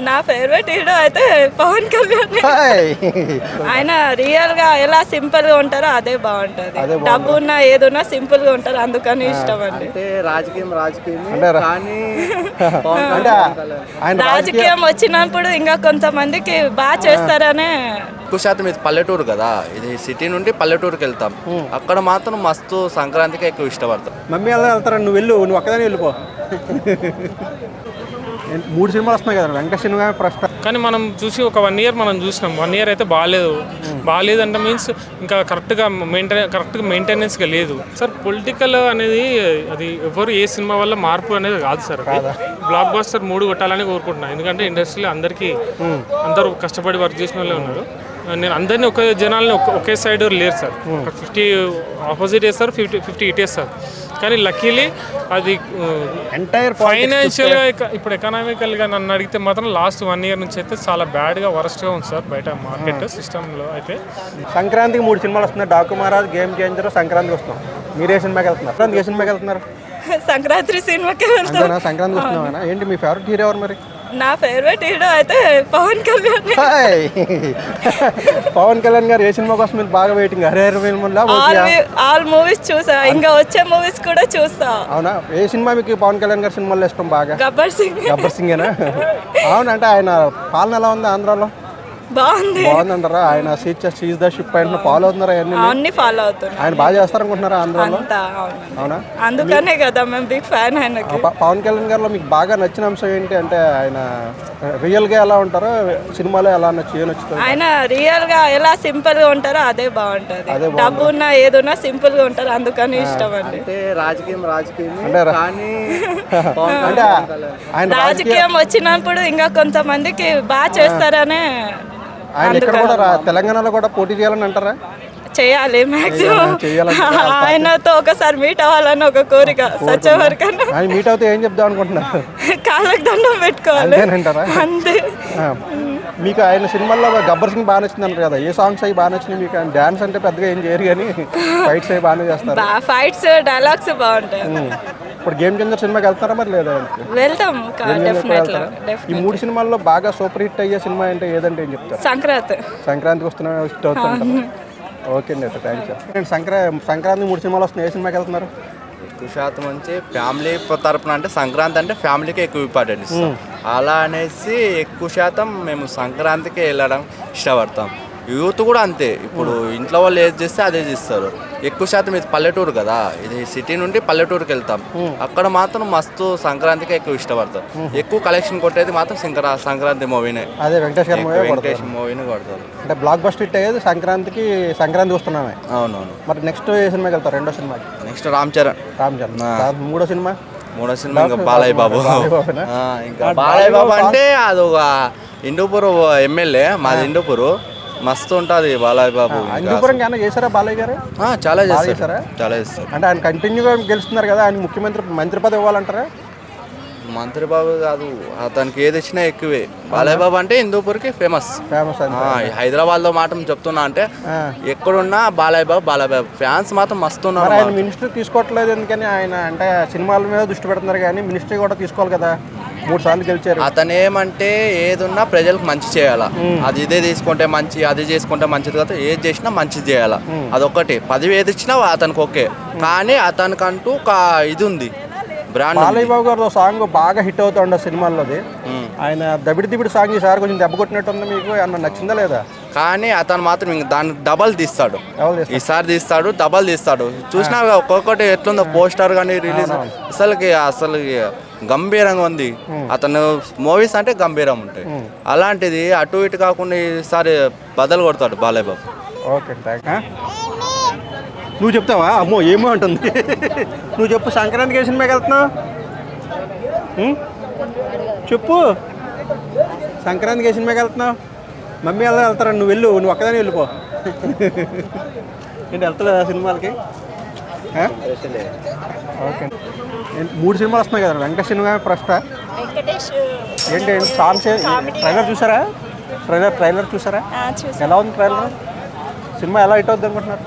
నా favourite hero అయితే పవన్ కళ్యాణ్. ఆయన రియల్ గా ఎలా సింపుల్ గా ఉంటారో అదే బాగుంటది. డబ్బు ఉన్నా ఏదున్నా సింపుల్ గా ఉంటారు, అందుకని ఇష్టం అండి. రాజకీయం వచ్చినప్పుడు ఇంకా కొంతమందికి బాగా చేస్తారనే. ఎక్కువ శాతం ఇది పల్లెటూరు కదా, ఇది సిటీ నుండి పల్లెటూరుకి వెళ్తాం. అక్కడ మాత్రం మస్తు సంక్రాంతికి ఎక్కువ ఇష్టపడతాం. మమ్మీ ఎలా వెళ్తారా? నువ్వు ఒక్కదాని వెళ్ళిపో. 3 సినిమాలు వస్తున్నాయి కదా, వెంకటేష్ సినిమా ప్రశ్న. కానీ మనం చూసి ఒక 1 ఇయర్ మనం చూసినాం. 1 ఇయర్ అయితే బాగాలేదు అంటే మీన్స్ ఇంకా కరెక్ట్గా మెయింటెనెన్స్గా లేదు సార్. పొలిటికల్ అనేది అది ఎవరు ఏ సినిమా వల్ల మార్పు అనేది కాదు సార్. బ్లాక్ బస్టర్ 3 కొట్టాలని కోరుకుంటున్నాను. ఎందుకంటే ఇండస్ట్రీలో అందరూ కష్టపడి వర్క్ చేసిన వాళ్ళే ఉన్నారు. నేను అందరినీ జనాల్ని ఒకే సైడ్ లేరు సార్. 50 ఆపోజిట్ వేస్తారు, 50 ఇట్ వేస్తారు. కానీ లక్కీలీ అది ఎంటైర్ ఫైనాన్షియల్గా ఇప్పుడు ఎకనామికల్గా నన్ను అడిగితే మాత్రం లాస్ట్ 1 ఇయర్ నుంచి అయితే చాలా బ్యాడ్గా వరస్ట్గా ఉంది సార్ బయట మార్కెట్ సిస్టంలో. అయితే సంక్రాంతికి 3 సినిమాలు వస్తున్నాయి. డాకు మహారాజ్, గేమ్ చేంజర్, సంక్రాంతికి వస్తున్నాం. మీరు ఏ సినిమాకి వెళ్తున్నారు? సంక్రాంతికి ఏ సినిమాకి వెళ్తున్నారు? సంక్రాంతి సినిమాకి వెళ్తాం. సంక్రాంతికి వస్తున్నామా? ఏంటి మీ ఫేవరెట్ హీరో ఎవరు మరి? నా ఫేవరెట్ హీరో అయితే పవన్ కళ్యాణ్. పవన్ కళ్యాణ్ గారు ఏ సినిమా కోసం మీరు బాగా వెయిటింగ్? ఆల్ మూవీస్ చూసా, ఇంకా వచ్చే మూవీస్ కూడా చూస్తా. అవునా? ఏ సినిమా మీకు పవన్ కళ్యాణ్ గారి సినిమాలో ఇష్టం బాగా? గబ్బర్ సింగేనా? అవునంటే ఆయన పాలన ఎలా ఉంది ఆంధ్రాలో? బాగుందంటారా? ఆయన seize the ship point follow అవుతున్నారా? అన్ని ఫాలో అవుతున్నారు. ఆయన బాగా చేస్తారనుకుంటున్నారా ఆంధ్రాలో? అవునా? అందుకనే కదా మేము బిగ్ ఫ్యాన్ ఆయనకి. పవన్ కళ్యాణ్ గారిలో మీకు బాగా నచ్చిన అంశం ఏంటి? అంటే ఆయన రియల్ గా ఎలా ఉంటారో, సినిమాలో ఎలా నచ్చుతుంది? ఆయన రియల్ గా ఎలా సింపుల్ గా ఉంటారో అదే బాగుంటది. డబ్బు ఉన్నా ఏదున్నా సింపుల్ గా ఉంటారు, అందుకని ఇష్టం అండి. రాజకీయం వచ్చినప్పుడు ఇంకా కొంతమందికి బాగా చేస్తారనే. ఆయన ఇక్కడ కూడా తెలంగాణలో కూడా పోటీ చేయాలని అంటారా? చేయాలి మాక్సిమం. ఆయనతో ఒకసారి మీట్ అవ్వాలని ఒక కోరిక సత్యవరకన్నా. ఆయన మీట్ అవుతే ఏం చెప్దాం అనుకుంటున్నారు? కాళ్ళకి దండం పెట్టుకోవాలి అంతే. మీకు ఆయన సినిమాల్లో గబ్బర్ సింగ్ బాగా నచ్చింది అంటారు కదా, ఏ సాంగ్స్ అవి బాగా నచ్చినాయి మీకు? ఆయన డాన్స్ అంటే పెద్దగా ఏం చేయరు కానీ ఫైట్స్ అవి బాగానే చేస్తారు. ఫైట్స్ డైలాగ్స్ బాగుంటాయి. ఇప్పుడు గేమ్ చేంజర్ సినిమాకి వెళ్తారా మరి లేదా? వెళ్తాం. ఈ 3 సినిమాల్లో బాగా సూపర్ హిట్ అయ్యే సినిమా అంటే ఏదంటే ఏం చెప్తారు? సంక్రాంతికి వస్తున్నా హిట్ అవుతుంది. ఓకే అండి, థ్యాంక్స్. సంక్రాంతి 3 సినిమాలు వస్తున్నాయి. ఏ సినిమాకి వెళ్తున్నారు? ఎక్కువ శాతం నుంచి ఫ్యామిలీ తరపున అంటే సంక్రాంతి అంటే ఫ్యామిలీకి ఎక్కువ ఇంపార్టెంట్ ఇస్తాం. అలా అనేసి ఎక్కువ శాతం మేము సంక్రాంతికి వెళ్ళడం ఇష్టపడతాం. యూత్ కూడా అంతే. ఇప్పుడు ఇంట్లో వాళ్ళు ఏది చేస్తే అదే చేస్తారు. ఎక్కువ శాతం ఇది పల్లెటూరు కదా, ఇది సిటీ నుండి పల్లెటూరుకి వెళ్తాం. అక్కడ మాత్రం మస్తు సంక్రాంతికి ఎక్కువ ఇష్టపడతాం. ఎక్కువ కలెక్షన్ కొట్టేది మాత్రం సంక్రాంతి మూవీనే. అదే వెంకటేష్ మూవీని కొడతారు. అంటే బ్లాక్ బస్టర్ హిట్ అయ్యేది సంక్రాంతికి వస్తున్నామే. అవునవును. మరి నెక్స్ట్ ఏ సినిమాకి వెళ్తారు? రెండో సినిమాకి నెక్స్ట్ రామ్ చరణ్. మూడో సినిమా ఇంకా బాలయ్య బాబు. ఇంకా బాలయ్య బాబు అంటే అది ఒక హిందూపూర్ ఎమ్మెల్యే, మాది హిందూపూర్. మస్తు ఉంటుంది బాలయ్య బాబు. చేశారా బాలయ్య గారు? చాలా చేస్తారు. అంటే ఆయన కంటిన్యూగా గెలుస్తున్నారు కదా, ఆయన మంత్రి పదవి ఇవ్వాలంటారా? మంత్రి బాబు కాదు, అతనికి ఏది ఇచ్చినా ఎక్కువే. బాలయ్య బాబు అంటే హిందూపూర్కి ఫేమస్. హైదరాబాద్ లో మాట చెప్తున్నా అంటే ఎక్కడున్నా బాలయ్య బాబు ఫ్యాన్స్ మాత్రం మస్తు ఉన్నారు. ఆయన మినిస్ట్రీ తీసుకోవట్లేదు ఎందుకని? ఆయన అంటే సినిమాల మీద దృష్టి పెడుతున్నారు కానీ మినిస్ట్రీ కూడా తీసుకోవాలి కదా. 3 సార్లు గెలిచారు. అతను ఏమంటే ఏదున్నా ప్రజలకు మంచి చేయాలా, అది ఇదే తీసుకుంటే మంచి, అది చేసుకుంటే మంచిది కదా, ఏది చేసినా మంచిది చేయాలా. అదొక్కటి. పదవి ఏది ఇచ్చినా అతనికి ఓకే, కానీ అతనికంటూ ఒక ఇది ఉంది, బ్రాండ్. బాలయ్య బాబు గారు సాంగ్ బాగా హిట్ అవుతుండ సినిమాల్లోది. ఆయన దబిడి సాంగ్ ఈసారి కొంచెం దెబ్బ కొట్టినట్టుంది. మీకు ఏమన్నా నచ్చిందా లేదా? కానీ అతను మాత్రం ఇంక దాన్ని డబల్ తీస్తాడు. ఈసారి తీస్తాడు, డబల్ తీస్తాడు. చూసినా ఒక్కొక్కటి ఎట్లుందో పోస్టర్ కానీ రిలీజ్ అసలు గంభీరంగా ఉంది. అతను మూవీస్ అంటే గంభీరం ఉంటాయి. అలాంటిది అటు ఇటు కాకుండా ఈసారి బదలు కొడతాడు బాలయ్య బాబు. ఓకే, నువ్వు చెప్తావా? అమ్మో ఏమో అంటుంది. నువ్వు చెప్పు, సంక్రాంతికి ఏ సినిమాకి వెళ్తున్నావు? చెప్పు, సంక్రాంతికి ఏ సినిమాకి వెళ్తున్నావు? మమ్మీ ఎలా వెళ్తారా? నువ్వు ఒక్కదాని వెళ్ళిపో. ఏంటి వెళ్తారా సినిమాలకి? ఓకే. 3 సినిమాలు వస్తున్నాయి కదా, వెంకటేష్ సినిమా ప్రశ్న. ఏంటి సాంగ్స్? ట్రైలర్ చూసారా? ట్రైలర్ చూసారా? ఎలా ఉంది ట్రైలర్? సినిమా ఎలా హిట్ అవుతుంది అనుకుంటున్నారు?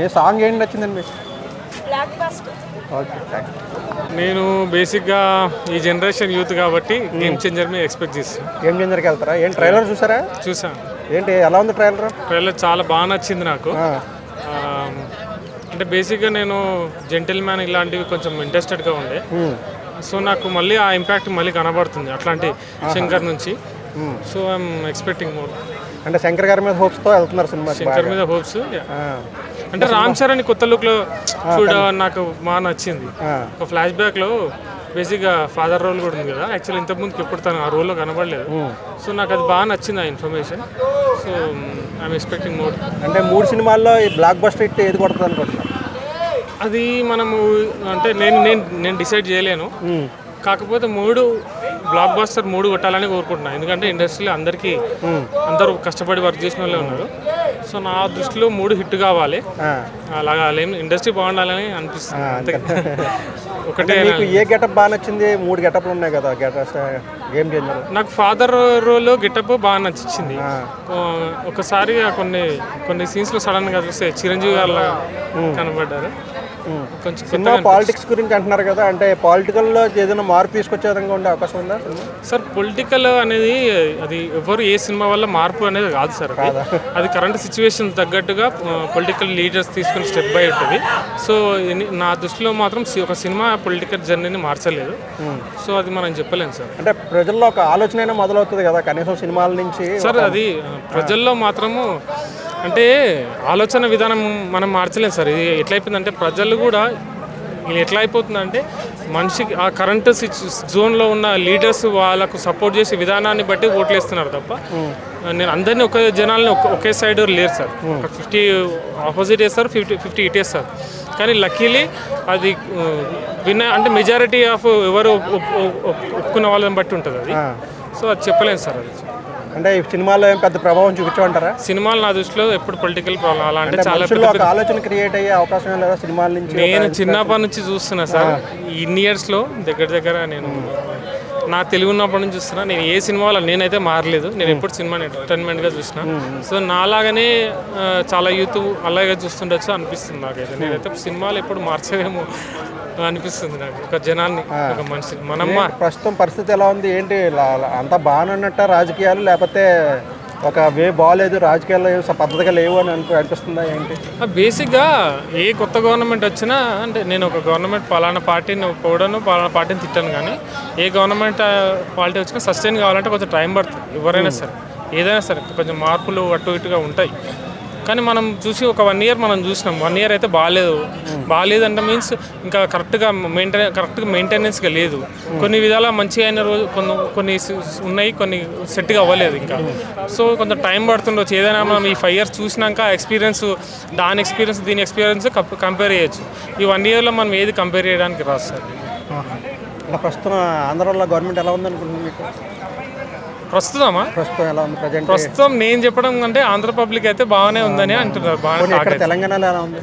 ఏ సాంగ్ ఏంటి నచ్చిందండి మీకు? Okay, thanks. నేను బేసిక్గా ఈ జనరేషన్ యూత్ కాబట్టి గేమ్ చేంజర్ మీద ఎక్స్పెక్ట్ చేస్తాను. గేమ్ చేంజర్కి వెళ్తారా? ఏం ట్రైలర్ చూసారా? చూసాను. ఏంటి ఎలా ఉంది ట్రైలర్? ట్రైలర్ చాలా బాగా నచ్చింది నాకు. అంటే బేసిక్గా నేను జెంటిల్ మ్యాన్ ఇలాంటివి కొంచెం ఇంట్రెస్టెడ్గా ఉండే, సో నాకు మళ్ళీ ఆ ఇంపాక్ట్ మళ్ళీ కనబడుతుంది అట్లాంటి శంకర్ నుంచి. So I'm expecting more. అంటే శంకర్ గారి మీద హోప్స్తో వెళ్తున్నారు సినిమా? శంకర్ మీద హోప్స్. అంటే రామ్ చరణ్ కొత్త లుక్లో చూడ నాకు బాగా నచ్చింది. ఒక ఫ్లాష్ బ్యాక్లో బేసిక్గా ఫాదర్ రోల్ కూడా ఉంది కదా, యాక్చువల్లీ ఇంతకుముందుకు ఎప్పుడు తను ఆ రోల్లో కనబడలేదు. సో నాకు అది బాగా నచ్చింది ఆ information. So I'm expecting more. అంటే 3 సినిమాల్లో ఈ బ్లాక్ బస్టర్ హిట్ ఏది కొడుతుంది అనుకుంటున్నాను? అది మనము అంటే నేను డిసైడ్ చేయలేను. కాకపోతే 3 బ్లాక్ బస్టర్ 3 కొట్టాలని కోరుకుంటున్నాను. ఎందుకంటే ఇండస్ట్రీలో అందరూ కష్టపడి వర్క్ చేసిన వాళ్ళే ఉన్నారు. సో నా దృష్టిలో 3 హిట్ కావాలి. అలాగా ఇండస్ట్రీ బాగుండాలని అనిపిస్తుంది అంతే. ఒకటే ఏ గెటప్ బాగా నచ్చింది? 3 గెటప్లు ఉన్నాయి కదా గేమ్ చేంజర్. నాకు ఫాదర్ రోల్ గెటప్ బాగా నచ్చింది. ఒకసారి కొన్ని సీన్స్లో సడన్గా చూస్తే చిరంజీవి గారు కనబడ్డారు. కొంచెం సినిమా పాలిటిక్స్ గురించి అంటున్నారు కదా, అంటే పొలిటికల్లో ఏదైనా మార్పు తీసుకొచ్చే విధంగా ఉండే అవకాశం ఉందా? సార్ పొలిటికల్ అనేది అది ఎవరు ఏ సినిమా వల్ల మార్పు అనేది కాదు సార్. అది కరెంట్ సిచ్యువేషన్ తగ్గట్టుగా పొలిటికల్ లీడర్స్ తీసుకుని స్టెప్ బై ఉంటుంది. సో నా దృష్టిలో మాత్రం ఒక సినిమా పొలిటికల్ జర్నీని మార్చలేదు. సో అది మనం చెప్పలేము సార్. అంటే ప్రజల్లో ఒక ఆలోచన అయినా మొదలవుతుంది కదా కనీసం సినిమాల నుంచి సార్. అది ప్రజల్లో మాత్రము అంటే ఆలోచన విధానం మనం మార్చలేము సార్. ఇది ఎట్లయిపోయిందంటే ప్రజలు కూడా ఎట్లా అయిపోతుందంటే మనిషికి ఆ కరెంట్ జోన్లో ఉన్న లీడర్స్ వాళ్ళకు సపోర్ట్ చేసే విధానాన్ని బట్టి ఓట్లు వేస్తున్నారు తప్ప నేను అందరినీ జనాల్ని ఒకే సైడ్ లేరు సార్. 50 ఆపోజిట్ వేస్తారు, 50 ఇట్ వేస్తారు. కానీ లక్కీలీ అది అంటే మెజారిటీ ఆఫ్ ఎవరు ఒప్పుకున్న వాళ్ళని బట్టి ఉంటుంది అది. సో అది చెప్పలేము సార్. అది అంటే ఈ సినిమాలో ఏం పెద్ద ప్రభావం చూపించమంటారా? సినిమాలు నా దృష్టిలో ఎప్పుడు పొలిటికల్ ప్రాబ్లం అలా అంటే చాలా ఆలోచన క్రియేట్ అయ్యే అవకాశం లేదా సినిమాల నుంచి? నేను చిన్నప్పటి నుంచి చూస్తున్నా సార్. ఇన్ని ఇయర్స్లో దగ్గర నేను నా తెలుగు ఉన్నప్పటి నుంచి చూస్తున్నా. నేను ఏ సినిమాలో నేనైతే మారలేదు. నేను ఎప్పుడు సినిమాని ఎంటర్టైన్మెంట్గా చూసిన. సో నాలాగానే చాలా యూత్ అలాగే చూస్తుండొచ్చు అనిపిస్తుంది నాకైతే. నేనైతే సినిమాలు ఎప్పుడు మార్చలేము అనిపిస్తుంది నాకు. ఒక జనాన్ని, ఒక మనిషి మనమ్మ. ప్రస్తుతం పరిస్థితి ఎలా ఉంది? ఏంటి అంతా బాగానే ఉన్నట్ట రాజకీయాలు, లేకపోతే ఒక వే బాగాలేదు రాజకీయాల్లో పద్ధతిగా లేవు అని అనిపిస్తుందా ఏంటి? బేసిక్గా ఏ కొత్త గవర్నమెంట్ వచ్చినా అంటే నేను ఒక గవర్నమెంట్ పలానా పార్టీని పోవడను పలానా పార్టీని తిట్టాను, కానీ ఏ గవర్నమెంట్ పార్టీ వచ్చినా సస్టైన్ కావాలంటే కొంచెం టైం పడుతుంది. ఎవరైనా సరే ఏదైనా సరే కొంచెం మార్పులు అటు ఇటుగా ఉంటాయి. కానీ మనం చూసి ఒక 1 year మనం చూసినాం. 1 year అయితే బాగాలేదు అంటే మీన్స్ ఇంకా కరెక్ట్గా మెయింటెనెన్స్గా లేదు. కొన్ని విధాలా మంచిగా అయిన రోజు కొన్ని ఉన్నాయి, కొన్ని సెట్గా అవ్వలేదు ఇంకా. సో కొంచెం టైం పడుతుండొచ్చు. ఏదైనా మనం ఈ 5 years చూసినాక దాని ఎక్స్పీరియన్స్ దీని ఎక్స్పీరియన్స్ కంపేర్ చేయొచ్చు. ఈ 1 yearలో మనం ఏది కంపేర్ చేయడానికి రాదు సార్. ప్రస్తుతం ఆంధ్రాలో గవర్నమెంట్ ఎలా ఉందనుకుంటున్నాను మీకు? ప్రస్తుతం ఎలా ఉంది? ప్రస్తుతం నేను చెప్పడం అంటే ఆంధ్ర పబ్లిక్ అయితే బాగానే ఉందని అంటున్నారు. తెలంగాణలో ఎలా ఉంది?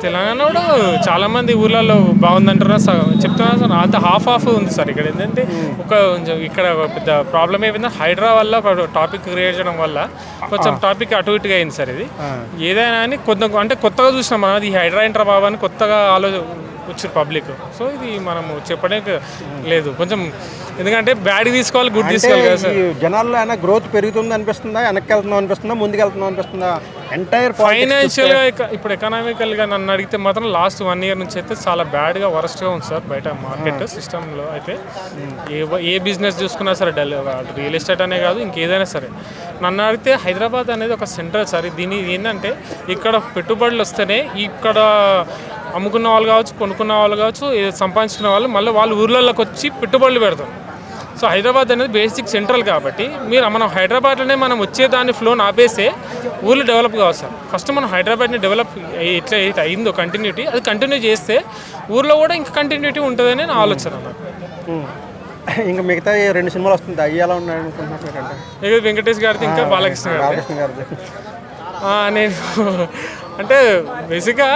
తెలంగాణ కూడా చాలా మంది ఊర్లలో బాగుందంటారా చెప్తున్నారు సార్. అంత హాఫ్ ఉంది సార్. ఇక్కడ ఏంటంటే ఇక్కడ పెద్ద ప్రాబ్లం ఏమైంది, హైడ్రా వల్ల ఒక టాపిక్ క్రియేట్ చేయడం వల్ల కొంచెం టాపిక్ అటు ఇటుగా అయింది సార్. ఇది ఏదైనా అని అంటే కొత్తగా చూసినాం మనం. అది హైడ్రా ఏంట్రా బాబు అని కొత్తగా వచ్చారు పబ్లిక్. సో ఇది మనము చెప్పడానికి లేదు కొంచెం, ఎందుకంటే బ్యాడ్ తీసుకోవాలి, గుడ్ తీసుకోవాలి కదా సార్. జనాల్లో అయినా గ్రోత్ పెరుగుతుంది అనిపిస్తుందా, వెనక్కి వెళ్తున్నాం అనిపిస్తుందా, ముందుకు వెళ్తున్నాం అనిపిస్తుందా? ఎంటైర్ ఫైనాన్షియల్గా ఇప్పుడు ఎకనామికల్గా నన్ను అడిగితే మాత్రం లాస్ట్ 1 year నుంచి అయితే చాలా బ్యాడ్గా వరస్ట్గా ఉంది సార్ బయట మార్కెట్ సిస్టంలో. అయితే ఏ బిజినెస్ చూసుకున్నా సరే రియల్ ఎస్టేట్ అనే కాదు ఇంకేదైనా సరే నన్ను అడిగితే హైదరాబాద్ అనేది ఒక సెంటర్ సార్. దీని ఏంటంటే ఇక్కడ పెట్టుబడులు వస్తేనే ఇక్కడ అమ్ముకున్న వాళ్ళు కావచ్చు, కొనుక్కున్న వాళ్ళు కావచ్చు, సంపాదించుకున్న వాళ్ళు మళ్ళీ వాళ్ళు ఊర్లలోకి వచ్చి పెట్టుబడులు పెడతారు. సో హైదరాబాద్ అనేది బేసిక్ సెంట్రల్ కాబట్టి మనం హైదరాబాద్లోనే మనం వచ్చేదాన్ని ఫ్లోని ఆపేస్తే ఊర్లు డెవలప్ కావాలి సార్. ఫస్ట్ మనం హైదరాబాద్ని డెవలప్ ఎట్లా అయితే అయిందో కంటిన్యూటీ అది కంటిన్యూ చేస్తే ఊర్లో కూడా ఇంకా కంటిన్యూటీ ఉంటుందని నా ఆలోచన. ఇంకా మిగతా 2 సినిమాలు వస్తుంది, అవి ఎలా ఉన్నాయి అనుకుంటున్నారు? వెంకటేష్ గారిది ఇంకా బాలకృష్ణ గారిది. నేను అంటే బేసిక్గా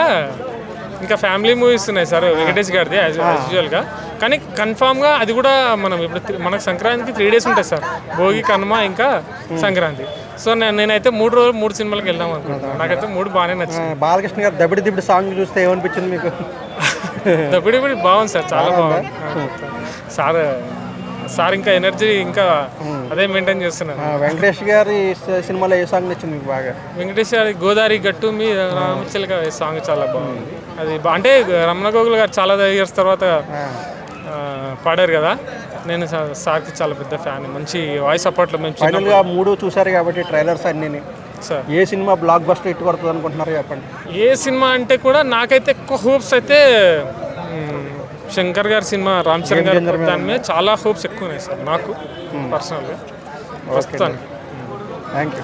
ఇంకా ఫ్యామిలీ మూవీస్ ఉన్నాయి సార్ వెంకటేష్ గారిది యాజ్ యూజువల్గా. కానీ కన్ఫామ్గా అది కూడా మనం ఇప్పుడు మనకు సంక్రాంతికి 3 days ఉంటాయి సార్. భోగి, కనుమ, ఇంకా సంక్రాంతి. సో నేనైతే 3 రోజులు 3 సినిమాలకు వెళ్దాం అనుకుంటున్నాను. నాకైతే 3 బాగానే నచ్చింది. బాలకృష్ణ గారు దబిడి దిబిడి సాంగ్ చూస్తే ఏమనిపించింది మీకు? దబ్బిడి బాగుంది సార్, చాలా బాగుంది. సార్ ఇంకా ఎనర్జీ ఇంకా అదే మెయింటైన్ చేస్తున్నారు. వెంకటేష్ గారి సినిమాలో ఏ సాంగ్ నచ్చింది మీకు బాగా? వెంకటేష్ గారి గోదావరి గట్టు మీ రామచిలక సాంగ్ చాలా బాగుంది. అది అంటే రమణ గోగుల్ గారు చాలా ఇయర్స్ తర్వాత పాడారు కదా. నేను సార్కి చాలా పెద్ద ఫ్యాన్. మంచి వాయిస్ సపోర్ట్లో మేము ఫైనల్గా 3 చూసారు కాబట్టి ట్రైలర్స్ అన్నీ సార్. ఏ సినిమా బ్లాక్ బస్టర్ హిట్ కొడుతుంది అనుకుంటున్నారు చెప్పండి? ఏ సినిమా అంటే కూడా నాకైతే ఎక్కువ హోప్స్ అయితే శంకర్ గారి సినిమా రామ్ చరణ్ గారి దాని మీద చాలా హోప్స్ ఎక్కువ ఉన్నాయి సార్ నాకు పర్సనల్గా. ప్రస్తుతానికి థ్యాంక్ యూ.